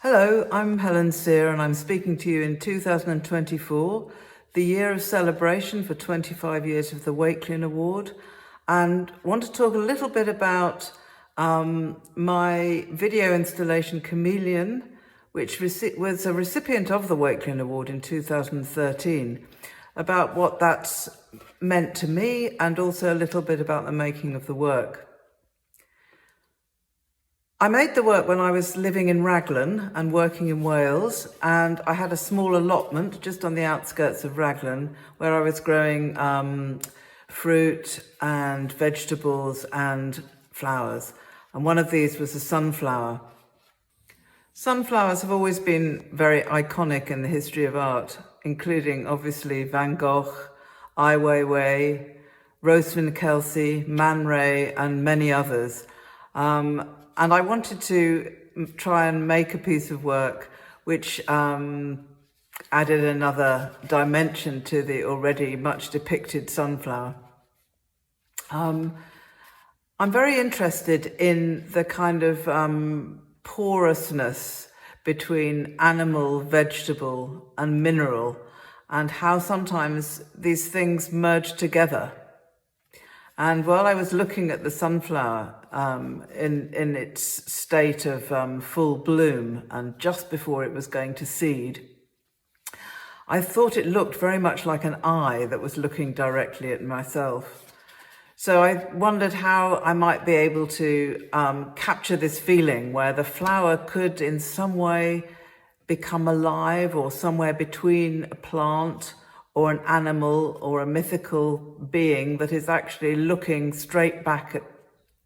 Hello, I'm Helen Sear and I'm speaking to you in 2024, the year of celebration for 25 years of the Wakelin Award, and want to talk a little bit about my video installation Chameleon, which was a recipient of the Wakelin Award in 2013, about what that's meant to me and also a little bit about the making of the work. I made the work when I was living in Raglan and working in Wales, and I had a small allotment just on the outskirts of Raglan where I was growing fruit and vegetables and flowers. And one of these was a sunflower. Sunflowers have always been very iconic in the history of art, including obviously Van Gogh, Ai Weiwei, Rosemary Wakelin, Man Ray, and many others. And I wanted to try and make a piece of work which added another dimension to the already much depicted sunflower. I'm very interested in the kind of porousness between animal, vegetable, and mineral, and how sometimes these things merge together. And while I was looking at the sunflower in its state of full bloom and just before it was going to seed, I thought it looked very much like an eye that was looking directly at myself. So I wondered how I might be able to capture this feeling where the flower could in some way become alive or somewhere between a plant or an animal or a mythical being that is actually looking straight back at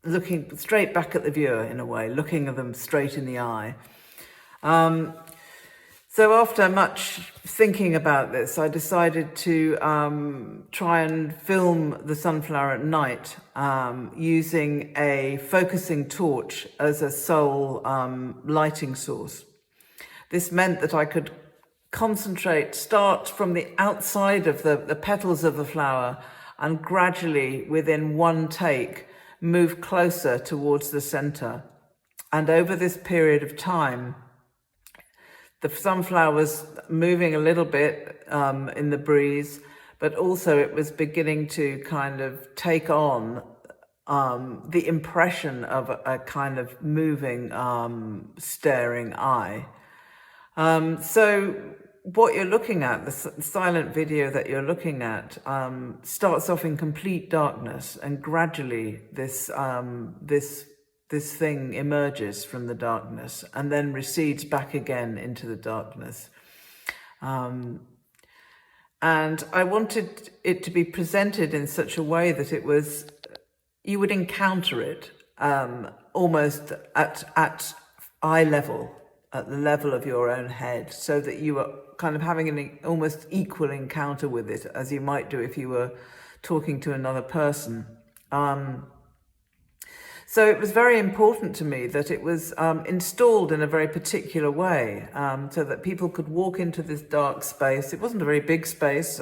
the viewer in a way, looking at them straight in the eye. So after much thinking about this, I decided to try and film the sunflower at night using a focusing torch as a sole lighting source. This meant that I could start from the outside of the petals of the flower and gradually, within one take, move closer towards the center. And over this period of time, the sunflower was moving a little bit in the breeze, but also it was beginning to kind of take on the impression of a kind of moving, staring eye. So what you're looking at, the silent video that you're looking at, starts off in complete darkness, and gradually this thing emerges from the darkness and then recedes back again into the darkness. And I wanted it to be presented in such a way that you would encounter it almost at eye level, at the level of your own head, so that you were kind of having an almost equal encounter with it as you might do if you were talking to another person. So it was very important to me that it was installed in a very particular way, so that people could walk into this dark space. It wasn't a very big space,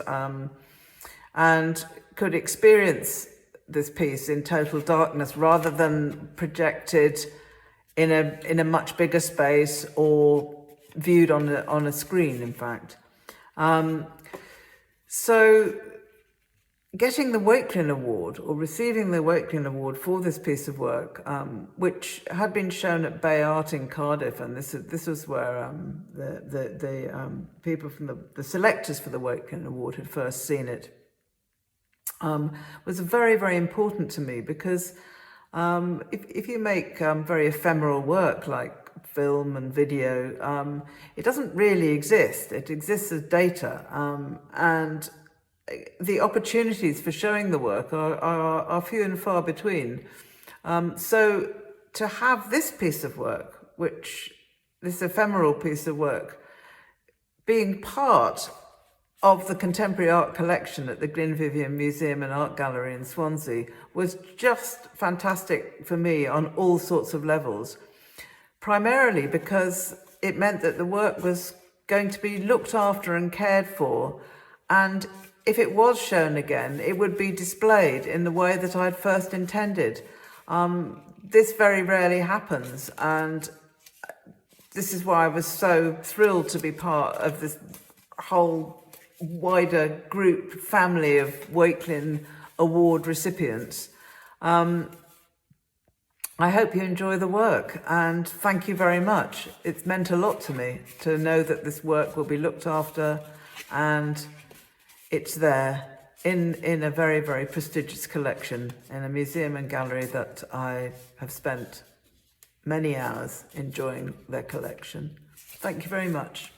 and could experience this piece in total darkness rather than projected in a much bigger space or viewed on a screen, in fact. So getting the Wakelin Award, or receiving the Wakelin Award for this piece of work, which had been shown at Mae'r in Cardiff, and this was where the people from the selectors for the Wakelin Award had first seen it, was very, very important to me because if you make very ephemeral work like film and video, it doesn't really exist. It exists as data, and the opportunities for showing the work are few and far between. So to have this piece of work, this ephemeral piece of work, being part of the contemporary art collection at the Glynn Vivian Museum and Art Gallery in Swansea was just fantastic for me on all sorts of levels. Primarily because it meant that the work was going to be looked after and cared for, and if it was shown again, it would be displayed in the way that I'd first intended. This very rarely happens, and this is why I was so thrilled to be part of this whole wider group family of Wakelin Award recipients. I hope you enjoy the work, and thank you very much. It's meant a lot to me to know that this work will be looked after, and it's there in a very, very prestigious collection in a museum and gallery that I have spent many hours enjoying their collection. Thank you very much.